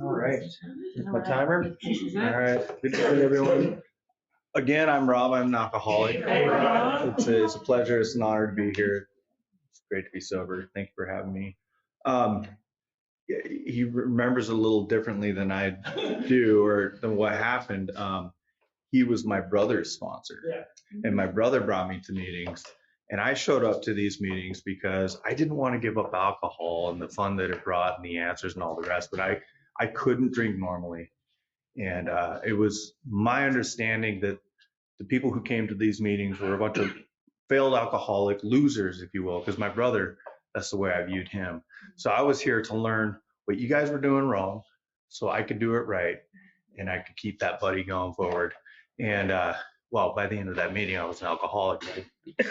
All right, my timer. All right, good morning, everyone. Again, I'm Rob. I'm an alcoholic. It's a pleasure. It's an honor to be here. It's great to be sober. Thank you for having me. Um, he remembers a little differently than I do, or than what happened. He was my brother's sponsor, and my brother brought me to meetings. And I showed up to these meetings because I didn't want to give up alcohol and the fun that it brought and the answers and all the rest, but I couldn't drink normally. And it was my understanding that the people who came to these meetings were a bunch of failed alcoholic losers, if you will, because my brother, that's the way I viewed him. So I was here to learn what you guys were doing wrong so I could do it right and I could keep that buddy going forward. And well, by the end of that meeting, I was an alcoholic.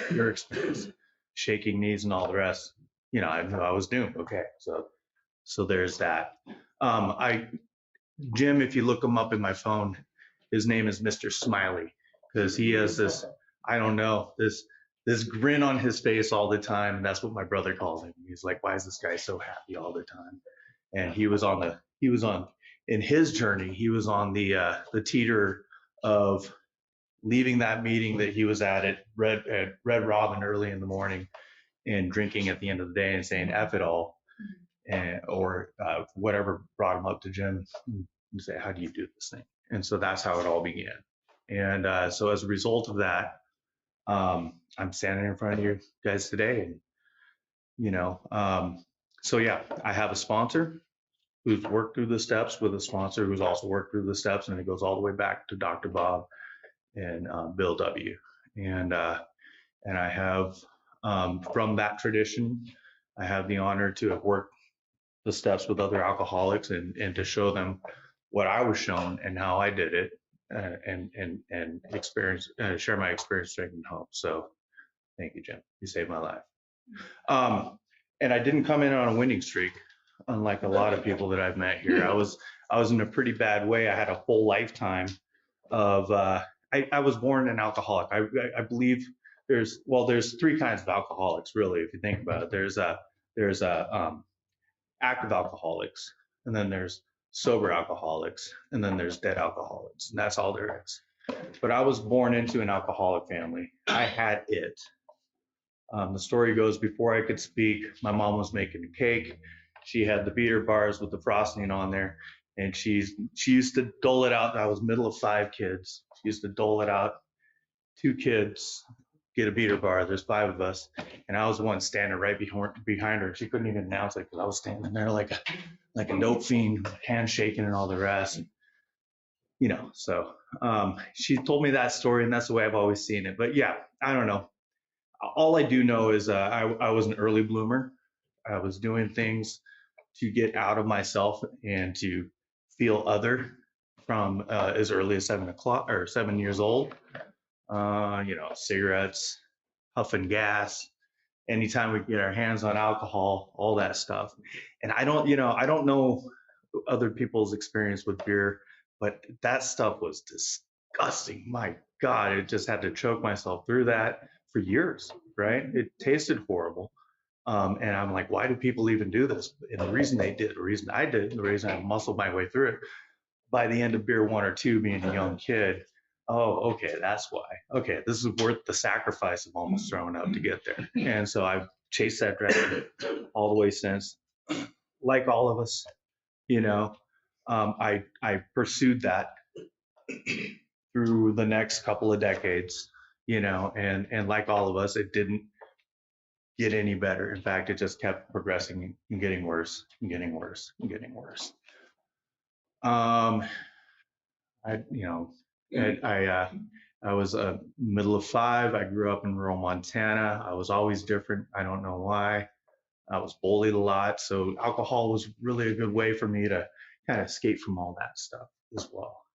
Your experience, shaking knees and all the rest, you know, I knew I was doomed. Okay, so there's that. Jim, if you look him up in my phone, his name is Mr. Smiley because he has this, I don't know, this grin on his face all the time. And that's what my brother calls him. He's like, why is this guy so happy all the time? And he was on in his journey, he was on the teeter of leaving that meeting that he was at Red Robin early in the morning and drinking at the end of the day and saying F it all, and or whatever brought him up to Jim and say, how do you do this thing? And so that's how it all began. And so as a result of that, I'm standing in front of you guys today, and you know, so yeah, I have a sponsor who's worked through the steps with a sponsor who's also worked through the steps, and it goes all the way back to Dr. Bob and Bill W. And I have from that tradition, I have the honor to have worked the steps with other alcoholics and to show them what I was shown and how I did it, and experience, share my experience drinking home. So thank you, Jim. You saved my life. And I didn't come in on a winning streak, unlike a lot of people that I've met here. I was in a pretty bad way. I had a whole lifetime of I was born an alcoholic. I believe there's three kinds of alcoholics, really, if you think about it. There's active alcoholics, and then there's sober alcoholics, and then there's dead alcoholics, and that's all there is. But I was born into an alcoholic family. I had it. The story goes, before I could speak, my mom was making a cake. She had the beater bars with the frosting on there, and she used to dole it out. I was middle of 5 kids. She used to dole it out. 2 kids get a beater bar. There's 5 of us, and I was the one standing right behind her. She couldn't even announce it because I was standing there like a dope fiend, hand shaking and all the rest. You know, so she told me that story, and that's the way I've always seen it. But yeah, I don't know. All I do know is I was an early bloomer. I was doing things to get out of myself and to feel other from as early as 7 years old. You know, cigarettes, huffing gas, anytime we get our hands on alcohol, all that stuff. And I don't know other people's experience with beer, but that stuff was disgusting. My God, it just had to choke myself through that for years, right? It tasted horrible. And I'm like, why do people even do this? And the reason they did, the reason I did, the reason I muscled my way through it, by the end of beer 1 or 2, being a young kid, oh, okay, that's why. Okay, this is worth the sacrifice of almost throwing up to get there. And so I've chased that dragon all the way since. Like all of us, you know, I pursued that through the next couple of decades, you know, and like all of us, it didn't get any better. In fact, it just kept progressing and getting worse and getting worse and getting worse. I was middle of 5. I grew up in rural Montana. I was always different. I don't know why. I was bullied a lot. So alcohol was really a good way for me to kind of escape from all that stuff as well.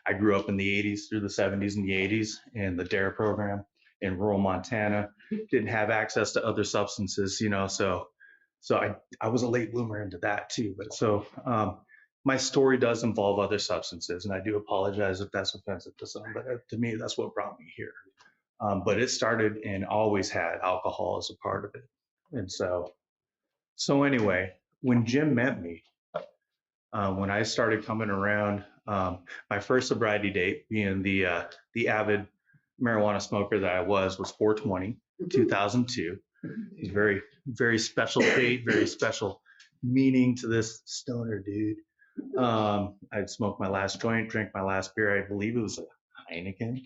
I grew up in the 80s through the 70s and the 80s in the DARE program in rural Montana. Didn't have access to other substances, you know, so I was a late bloomer into that too. But so my story does involve other substances, and I do apologize if that's offensive to some, but to me, that's what brought me here. But it started and always had alcohol as a part of it. And so So anyway, when Jim met me, when I started coming around, my first sobriety date, being the avid marijuana smoker that I was 4/20, 2002. It's a very, very special date, very special meaning to this stoner dude. I'd smoked my last joint, drank my last beer. I believe it was a Heineken.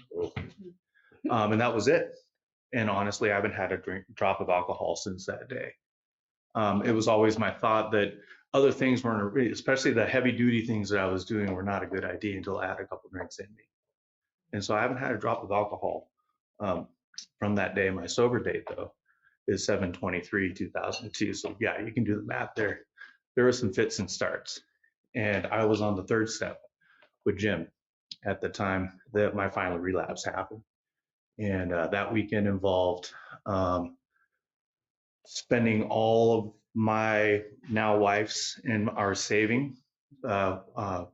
And that was it. And honestly, I haven't had a drop of alcohol since that day. It was always my thought that other things weren't, especially the heavy duty things that I was doing, were not a good idea until I had a couple drinks in me. And so I haven't had a drop of alcohol from that day. My sober date, though, is 7/23/2002. So yeah, you can do the math there. There were some fits and starts. And I was on the third step with Jim at the time that my final relapse happened. And that weekend involved spending all of my now wife's and our saving for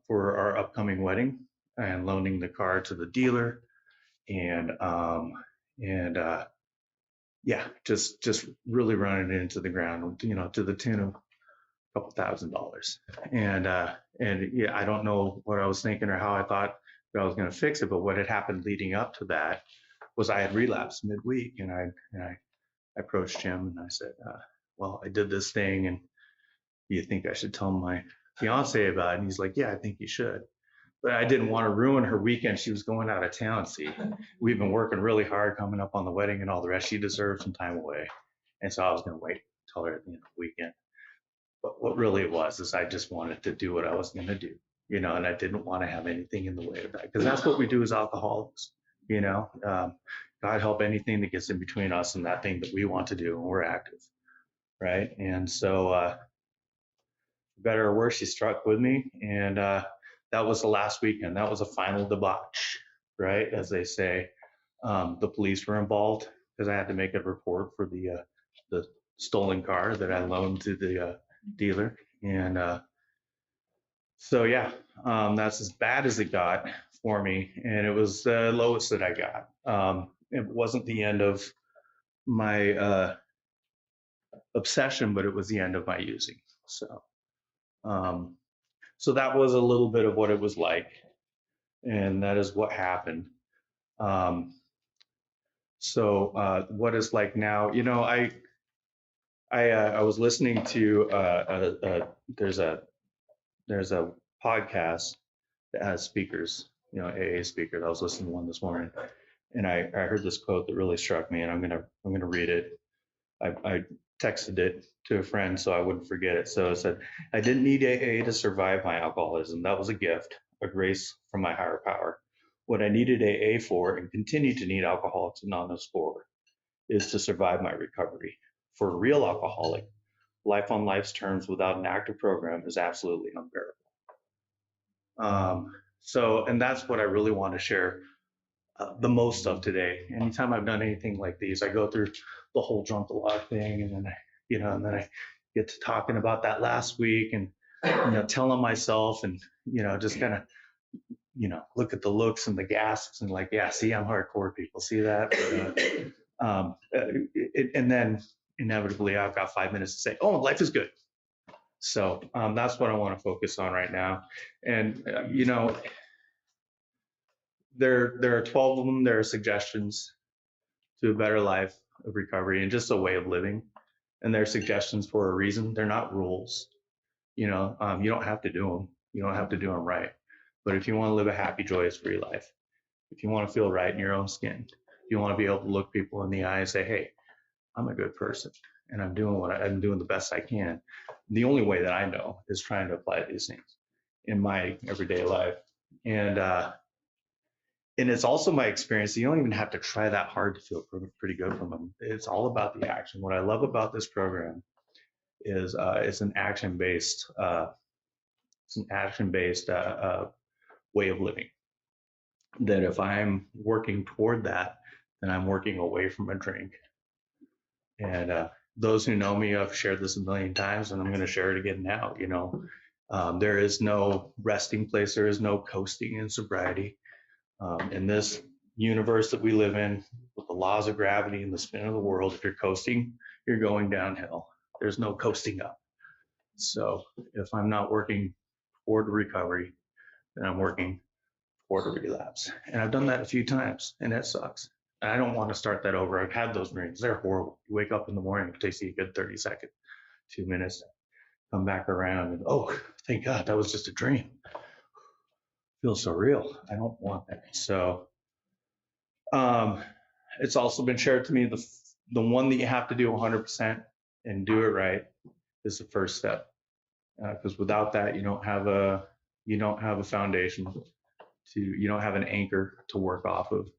our upcoming wedding, and loaning the car to the dealer, and yeah, just really running it into the ground, to the tune of a couple $1,000. And yeah, I don't know what I was thinking or how I thought that I was going to fix it, but what had happened leading up to that was I had relapsed midweek, and I approached Jim and I said, well, I did this thing, and do you think I should tell my fiance about it? And he's like, yeah, I think you should. But I didn't want to ruin her weekend. She was going out of town. See, we've been working really hard coming up on the wedding and all the rest. She deserved some time away. And so I was going to wait till her at the end of the weekend. But what really it was is I just wanted to do what I was going to do, and I didn't want to have anything in the way of that, because that's what we do as alcoholics. God help anything that gets in between us and that thing that we want to do when we're active, right? And so, better or worse, she struck with me, and that was the last weekend. That was a final debauch, right? As they say. The police were involved because I had to make a report for the stolen car that I loaned to the dealer, and so yeah, that's as bad as it got for me, and it was the lowest that I got. It wasn't the end of my obsession, but it was the end of my using. Um, so that was a little bit of what it was like, and that is what happened. What is like now? I was listening to there's a podcast that has speakers, AA speakers. I was listening to one this morning, and I heard this quote that really struck me, and I'm gonna read it. I texted it to a friend so I wouldn't forget it. So it said, I didn't need AA to survive my alcoholism. That was a gift, a grace from my higher power. What I needed AA for, and continue to need Alcoholics Anonymous for, is to survive my recovery. For a real alcoholic, life on life's terms without an active program is absolutely unbearable. And that's what I really want to share the most of today. Anytime I've done anything like these, I go through the whole Drunk-a-Lot thing, and then I get to talking about that last week, and telling myself, and just kind of look at the looks and the gasps, and like, yeah, see, I'm hardcore, people see that. And then inevitably I've got 5 minutes to say, oh, life is good. So that's what I want to focus on right now. And there are 12 of them. There are suggestions to a better life of recovery and just a way of living. And they're suggestions for a reason. They're not rules. You don't have to do them. You don't have to do them right. But if you want to live a happy, joyous, free life, if you want to feel right in your own skin, if you want to be able to look people in the eye and say, hey, I'm a good person, and I'm doing the best I can. The only way that I know is trying to apply these things in my everyday life. And it's also my experience. You don't even have to try that hard to feel pretty good from them. It's all about the action. What I love about this program is it's an action-based way of living. That if I'm working toward that, then I'm working away from a drink. And those who know me, I've shared this a million times, and I'm going to share it again now. There is no resting place. There is no coasting in sobriety. In this universe that we live in, with the laws of gravity and the spin of the world, if you're coasting, you're going downhill. There's no coasting up. So if I'm not working toward recovery, then I'm working toward a relapse. And I've done that a few times, and that sucks. And I don't want to start that over. I've had those dreams. They're horrible. You wake up in the morning, it takes you a good 30 seconds, 2 minutes, come back around, and oh, thank God, that was just a dream. Feels so real. I don't want that. So it's also been shared to me the one that you have to do 100% and do it right is the first step, because without that you don't have a foundation you don't have an anchor to work off of.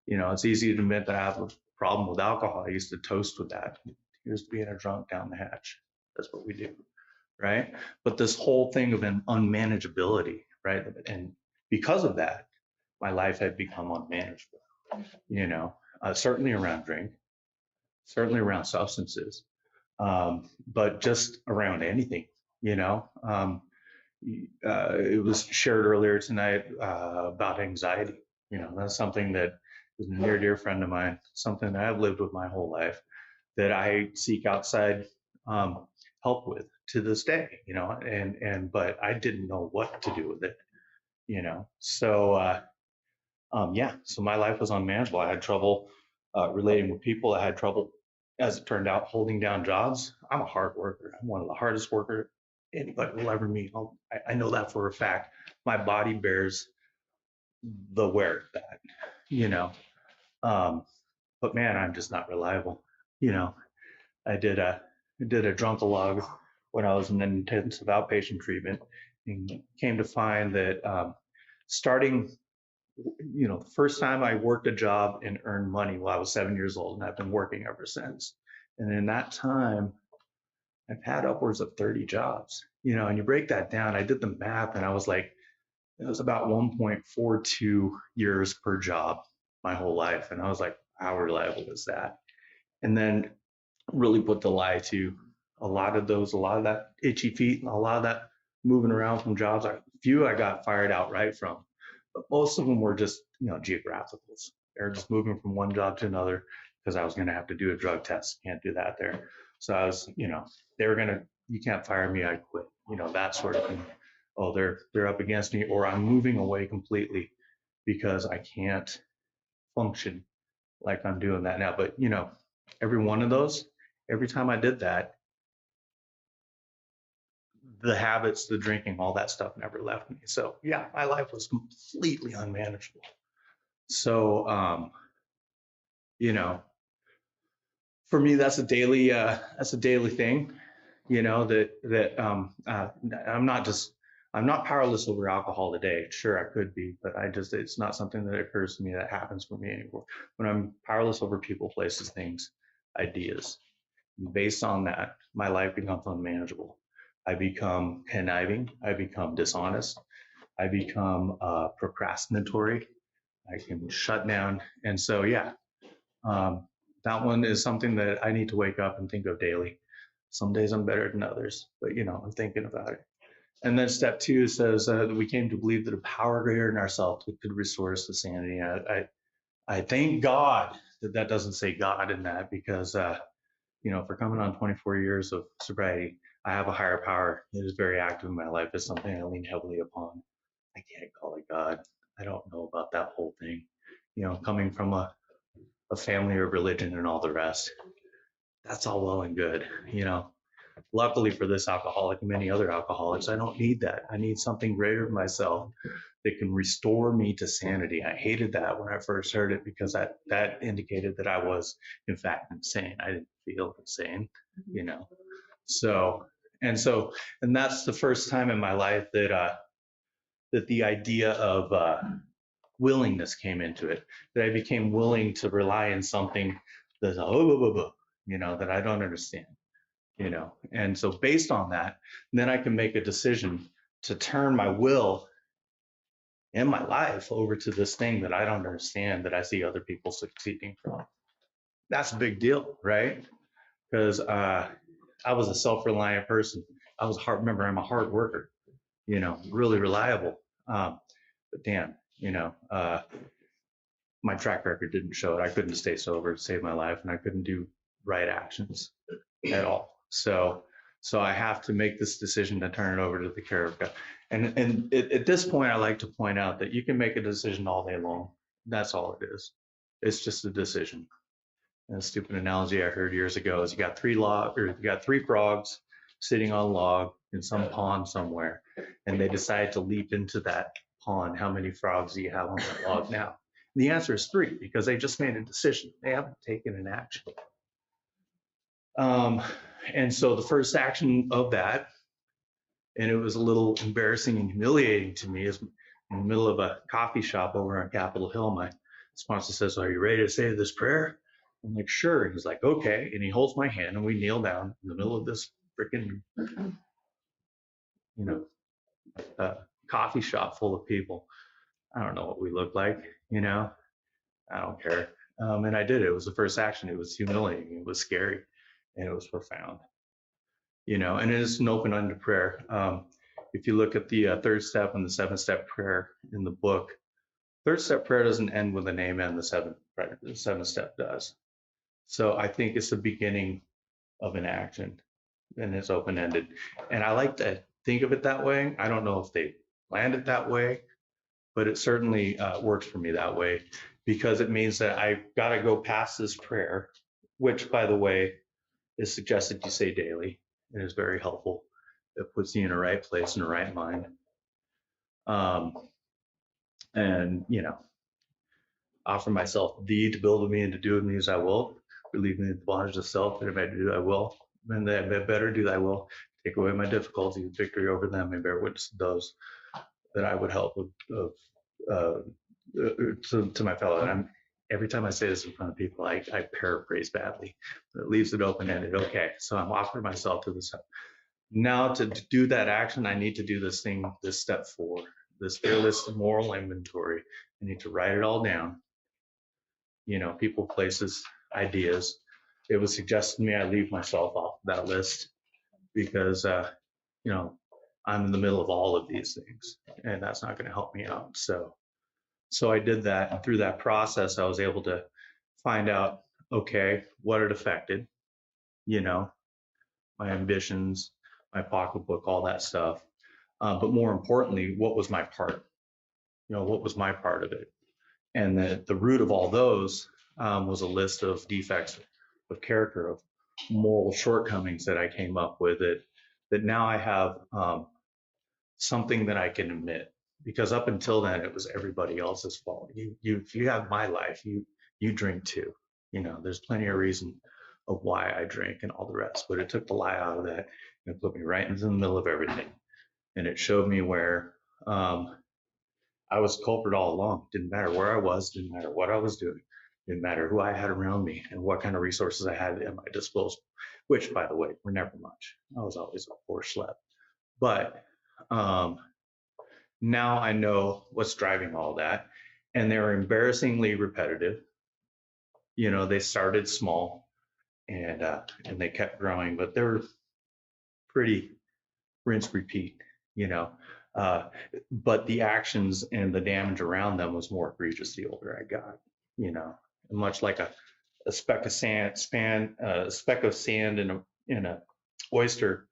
It's easy to admit that I have a problem with alcohol. I used to toast with that. Here's being a drunk down the hatch. That's what we do, right? But this whole thing of an unmanageability, right? And because of that, my life had become unmanageable. Certainly around drink, certainly around substances, but just around anything. It was shared earlier tonight about anxiety. That's something that is a near dear friend of mine, something that I've lived with my whole life, that I seek outside help with to this day. But I didn't know what to do with it. So my life was unmanageable. I had trouble relating with people. I had trouble, as it turned out, holding down jobs. I'm a hard worker. I'm one of the hardest workers anybody will ever meet. I know that for a fact. My body bears the wear of that, you know. But man, I'm just not reliable. I did a drunkalog when I was in intensive outpatient treatment, and came to find that starting, the first time I worked a job and earned money while I was 7 years old, and I've been working ever since. And in that time, I've had upwards of 30 jobs, and you break that down. I did the math and I was like, it was about 1.42 years per job my whole life. And I was like, how reliable is that? And then really put the lie to a lot of that itchy feet and a lot of that moving around from jobs. A few I got fired outright from, but most of them were just, geographicals. They're just moving from one job to another because I was going to have to do a drug test. Can't do that there. So I was, they were going to, you can't fire me, I quit, that sort of thing. Oh, they're up against me, or I'm moving away completely because I can't function like I'm doing that now. But, every one of those, every time I did that, the habits, the drinking, all that stuff never left me. So yeah, my life was completely unmanageable. So, for me, that's a daily thing, I'm not powerless over alcohol today. Sure, I could be, but it's not something that occurs to me that happens for me anymore. When I'm powerless over people, places, things, ideas, based on that, my life becomes unmanageable. I become conniving. I become dishonest. I become procrastinatory. I can shut down. And so, yeah, that one is something that I need to wake up and think of daily. Some days I'm better than others, but I'm thinking about it. And then step 2 says that we came to believe that a power greater than ourselves could restore us to sanity. I thank God that doesn't say God in that, because for coming on 24 years of sobriety, I have a higher power that is very active in my life. It's something I lean heavily upon. I can't call it God. I don't know about that whole thing. Coming from a family of religion and all the rest, that's all well and good. Luckily for this alcoholic and many other alcoholics, I don't need that. I need something greater than myself that can restore me to sanity. I hated that when I first heard it, because that indicated that I was in fact insane. I didn't feel insane, So that's the first time in my life that the idea of willingness came into it, that I became willing to rely on something that's that I don't understand, and so based on that, then I can make a decision to turn my will and my life over to this thing that I don't understand, that I see other people succeeding from. That's a big deal, right? Because I was a self-reliant person. Remember, I'm a hard worker, really reliable. But damn, my track record didn't show it. I couldn't stay sober to save my life, and I couldn't do right actions at all. So, so I have to make this decision to turn it over to the care of God. And at this point, I like to point out that you can make a decision all day long. That's all it is. It's just a decision. And a stupid analogy I heard years ago is you got three frogs sitting on a log in some pond somewhere, and they decide to leap into that pond. How many frogs do you have on that log now? And the answer is three, because they just made a decision. They haven't taken an action. Um, and so the first action of that, and it was a little embarrassing and humiliating to me, is in the middle of a coffee shop over on Capitol Hill. My sponsor says, "Are you ready to say this prayer?" I'm like, "Sure." And he's like, "Okay." And he holds my hand and we kneel down in the middle of this freaking, you know, coffee shop full of people. I don't know what we look like, I don't care. And I did it. It was the first action. It was humiliating. It was scary, and it was profound. And it is an open-ended prayer. If you look at the third step and the seven-step prayer in the book, third step prayer doesn't end with an amen. The seventh step does. So I think it's the beginning of an action, and it's open-ended. And I like to think of it that way. I don't know if they planned it that way, but it certainly works for me that way, because it means that I've got to go past this prayer, which, by the way, is suggested you say daily. It is very helpful. It puts you in the right place, in the right mind. Um, and, offer myself thee to build with me and to do with me as I will. Relieve me of the bondage of self, that I may do thy will. And that I better do thy will. Take away my difficulties, victory over them, and bear witness to those that I would help to my fellow. And every time I say this in front of people, I paraphrase badly. It leaves it open-ended. Okay, so I'm offering myself to this. Now, to do that action, I need to do this step 4, this fearless moral inventory. I need to write it all down. People, places, ideas. It was suggested to me I leave myself off that list because, I'm in the middle of all of these things, and that's not going to help me out. So I did that, and through that process, I was able to find out, okay, what it affected, my ambitions, my pocketbook, all that stuff. But more importantly, what was my part? What was my part of it? And the root of all those was a list of defects of character, of moral shortcomings that I came up with, that now I have something that I can admit, because up until then it was everybody else's fault. You have my life, you drink too. There's plenty of reason of why I drink and all the rest, but it took the lie out of that and put me right into the middle of everything. And it showed me where I was culprit all along. Didn't matter where I was, didn't matter what I was doing, didn't matter who I had around me and what kind of resources I had at my disposal, which, by the way, were never much. I was always a poor schlep. But now I know what's driving all that, and they're embarrassingly repetitive. They started small, and they kept growing, but they were pretty rinse repeat. You know, but the actions and the damage around them was more egregious the older I got. Much like a speck of sand, a speck of sand in a oyster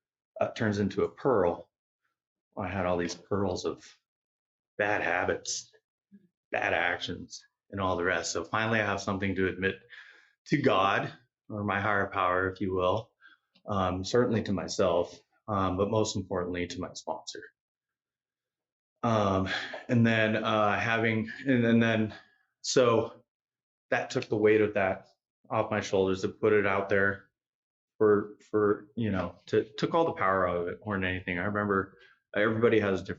turns into a pearl. I had all these pearls of bad habits, bad actions, and all the rest. So finally, I have something to admit to God, or my higher power, if you will, certainly to myself, but most importantly to my sponsor. And then so that took the weight of that off my shoulders, to put it out there for took all the power out of it more than anything. I remember everybody has a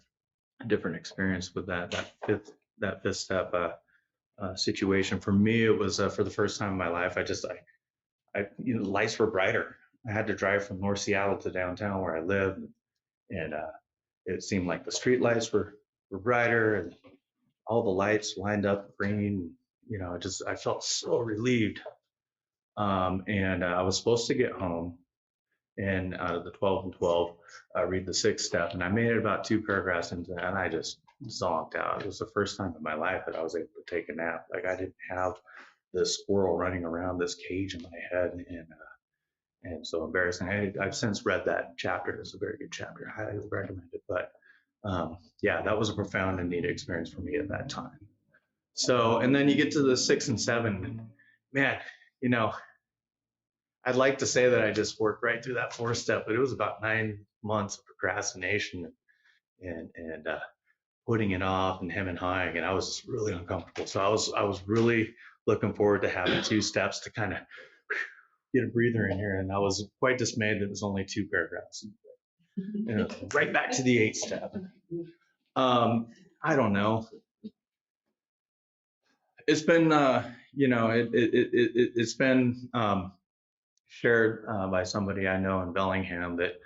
different experience with that fifth step situation. For me, it was for the first time in my life. Lights were brighter. I had to drive from North Seattle to downtown where I live, and it seemed like the street lights were brighter, and all the lights lined up green. I felt so relieved. And I was supposed to get home and out of the 12 and 12, read the sixth step. And I made it about 2 paragraphs into that, and I just zonked out. It was the first time in my life that I was able to take a nap. Like, I didn't have this squirrel running around this cage in my head. And so embarrassing. I've since read that chapter. It's a very good chapter. I highly recommend it. But yeah, that was a profound and neat experience for me at that time. So, and then you get to the 6 and 7, man, you know, I'd like to say that I just worked right through that 4 step, but it was about 9 months of procrastination and putting it off and hem and hawing, and I was just really uncomfortable. So I was really looking forward to having 2 steps to kind of get a breather in here, and I was quite dismayed that it was only 2 paragraphs. Right back to the 8 step. I don't know. It's been, it's been shared by somebody I know in Bellingham that,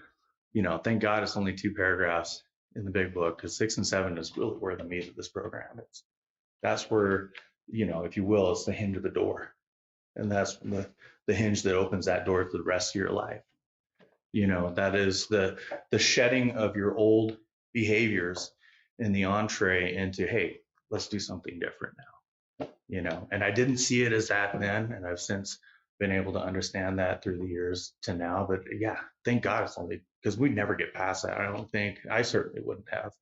thank God it's only 2 paragraphs in the big book, because 6 and 7 is really where the meat of this program is. That's where, if you will, it's the hinge of the door. And that's the hinge that opens that door to the rest of your life. That is the shedding of your old behaviors in the entree into, hey, let's do something different now. And I didn't see it as that then, and I've since been able to understand that through the years to now. But yeah, thank God it's only, because we'd never get past that. I don't think, I certainly wouldn't have.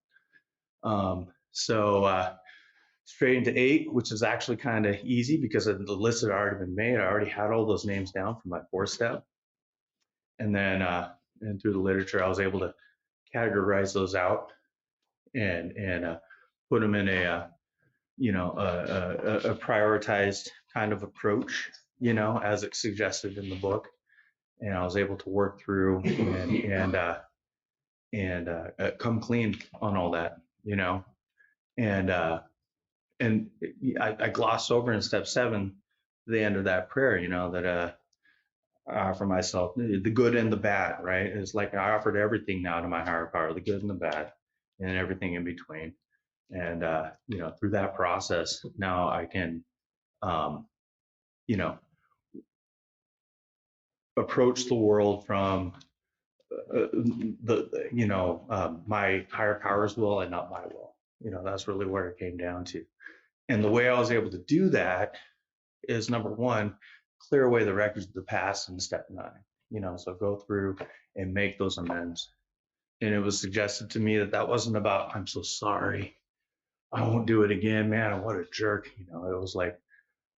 So straight into 8, which is actually kind of easy because the list had already been made. I already had all those names down for my 4 step. And then and through the literature, I was able to categorize those out and put them in a prioritized kind of approach, as it's suggested in the book. And I was able to work through and come clean on all that, and I glossed over in step 7, the end of that prayer, that for myself, the good and the bad, right? It's like I offered everything now to my higher power, the good and the bad, and everything in between. And through that process, now I can, approach the world from my higher powers will and not my will. That's really where it came down to. And the way I was able to do that is, number one, clear away the records of the past in step 9. So go through and make those amends. And it was suggested to me that wasn't about, I'm so sorry, I won't do it again, man, what a jerk. It was like,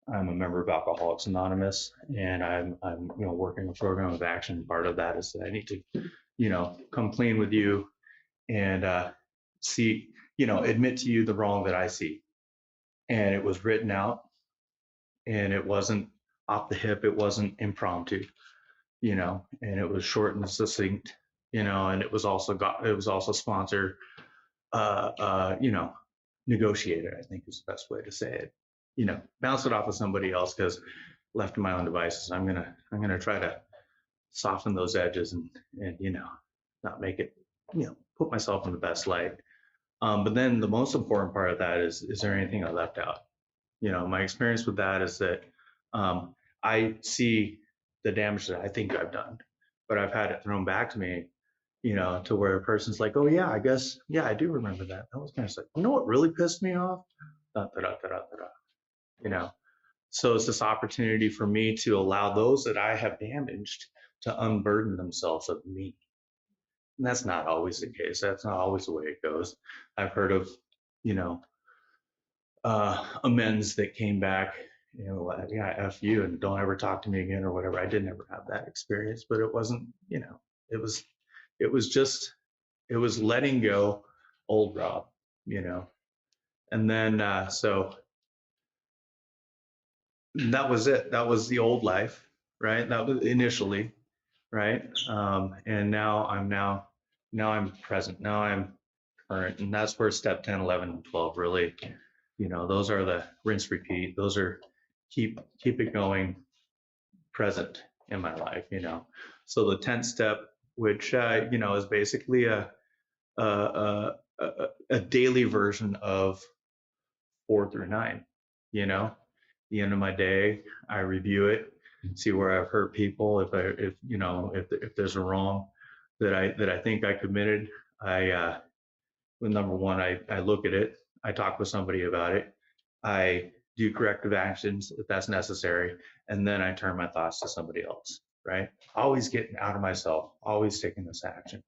I'm a member of Alcoholics Anonymous, and I'm working a program of action. Part of that is that I need to come clean with you and see, admit to you the wrong that I see. And it was written out, and it wasn't off the hip, it wasn't impromptu, and it was short and succinct, and it was also sponsored, negotiated, I think is the best way to say it. Bounce it off of somebody else, because left to my own devices, I'm gonna try to soften those edges and not make it, put myself in the best light. But then the most important part of that is there anything I left out? My experience with that is that I see the damage that I think I've done, but I've had it thrown back to me, to where a person's like, oh yeah, I guess, yeah, I do remember that. That was kind of like, what really pissed me off? Da, da, da, da, da, da. So it's this opportunity for me to allow those that I have damaged to unburden themselves of me. And that's not always the case. That's not always the way it goes. I've heard of, amends that came back, yeah, F you and don't ever talk to me again or whatever. I didn't ever have that experience, but it wasn't, it was just, it was letting go old Rob, and then, so that was it. That was the old life, right? That was initially, right? And now I'm present. Now I'm current, and that's where step 10, 11, and 12 really, those are the rinse, repeat. Those are keep it going, present in my life. So the 10th step, which is basically a daily version of 4 through 9. The end of my day, I review it, see where I've hurt people. If there's a wrong that I think I committed, well, number one, I look at it, I talk with somebody about it, I do corrective actions if that's necessary, and then I turn my thoughts to somebody else. right? Always getting out of myself, always taking this action,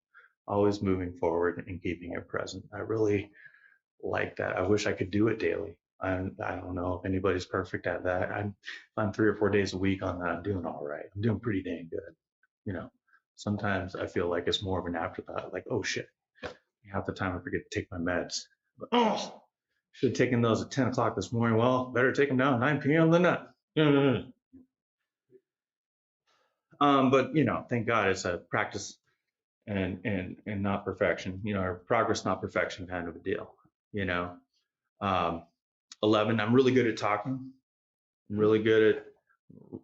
always moving forward and keeping it present. I really like that. I wish I could do it daily. I don't know if anybody's perfect at that. I'm 3 or 4 days a week on that. I'm doing all right. I'm doing pretty dang good. You know, sometimes I feel like it's more of an afterthought, like, oh shit, half the time I forget to take my meds. But, oh, should have taken those at 10 o'clock this morning. Well, better take them now at 9 p.m. than not. But you know, thank God it's a practice and not perfection. You know, or progress, not perfection kind of a deal. You know, 11. I'm really good at talking. I'm really good at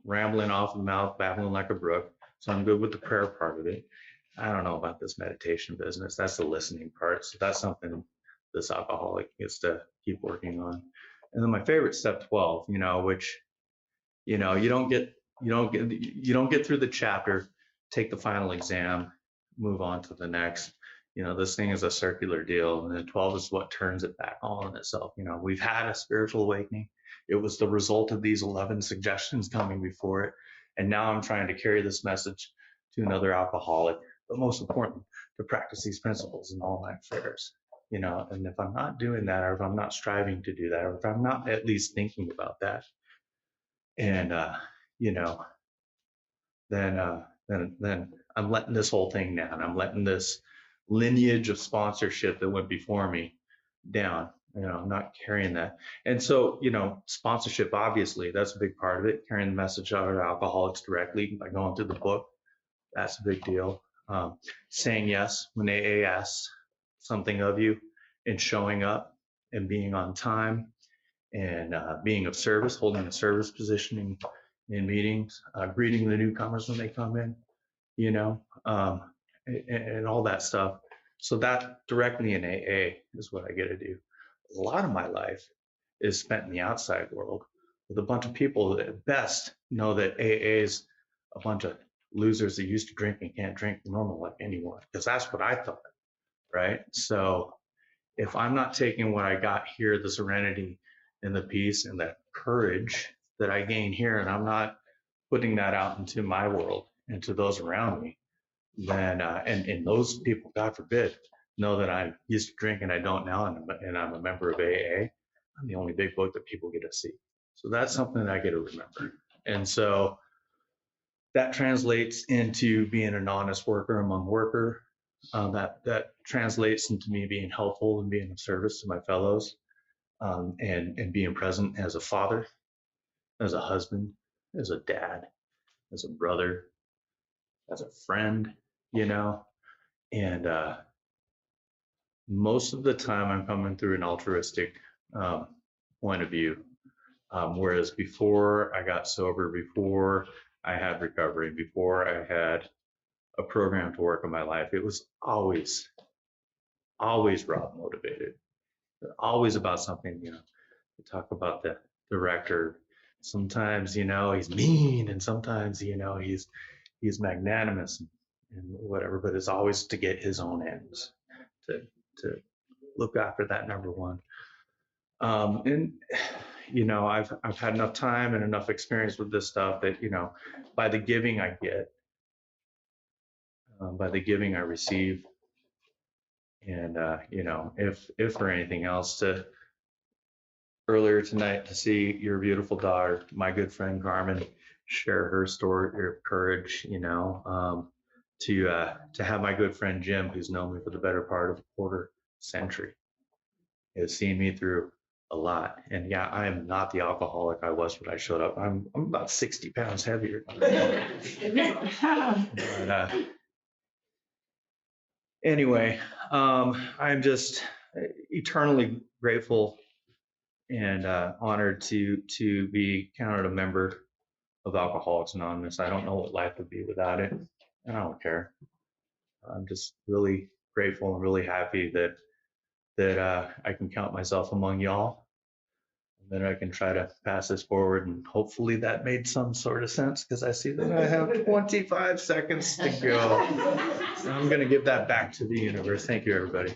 rambling off the mouth, babbling like a brook. So I'm good with the prayer part of it. I don't know about this meditation business. That's the listening part. So that's something this alcoholic gets to keep working on. And then my favorite, step 12, you know, which, you know, you don't get through the chapter, take the final exam, move on to the next. You know, this thing is a circular deal, and then 12 is what turns it back on itself. You know, we've had a spiritual awakening. It was the result of these 11 suggestions coming before it. And now I'm trying to carry this message to another alcoholic, but most important, to practice these principles in all my affairs. You know, and if I'm not doing that, or if I'm not striving to do that, or if I'm not at least thinking about that, and you know, then I'm letting this whole thing down. I'm letting this lineage of sponsorship that went before me down. You know, I'm not carrying that. And so, you know, sponsorship, obviously, that's a big part of it. Carrying the message out to alcoholics directly by going through the book, that's a big deal. Saying yes when AA asks something of you, and showing up and being on time, and being of service, holding a service position in meetings, greeting the newcomers when they come in, you know, and all that stuff. So that directly in AA is what I get to do. A lot of my life is spent in the outside world with a bunch of people that at best know that AA is a bunch of losers that used to drink and can't drink normal like anyone, because that's what I thought, right? So if I'm not taking what I got here, the serenity and the peace and that courage that I gain here, and I'm not putting that out into my world and to those around me, then and those people, God forbid, know that I used to drink and I don't now, and I'm a member of AA. I'm the only big book that people get to see. So that's something that I get to remember. And so that translates into being an honest worker among worker. That translates into me being helpful and being of service to my fellows, and being present as a father, as a husband, as a dad, as a brother, as a friend, you know. And most of the time I'm coming through an altruistic point of view. Whereas before I got sober, before I had recovery, before I had a program to work on my life, it was always Rob motivated, always about something. You know, we talk about the director. Sometimes, you know, he's mean, and sometimes, you know, he's magnanimous and whatever, but it's always to get his own ends, to look after that number one. And you know, I've had enough time and enough experience with this stuff that, you know, by the giving I get, by the giving I receive, and you know, if for anything else, to earlier tonight to see your beautiful daughter, my good friend Carmen, share her story of courage, you know, to have my good friend Jim, who's known me for the better part of a quarter century, has seen me through a lot. And yeah, I am not the alcoholic I was when I showed up. I'm about 60 pounds heavier. But, anyway, I'm just eternally grateful and honored to be counted a member of Alcoholics Anonymous. I don't know what life would be without it, and I don't care. I'm just really grateful and really happy that I can count myself among y'all, and that I can try to pass this forward, and hopefully that made some sort of sense, because I see that I have 25 seconds to go. So I'm going to give that back to the universe. Thank you, everybody.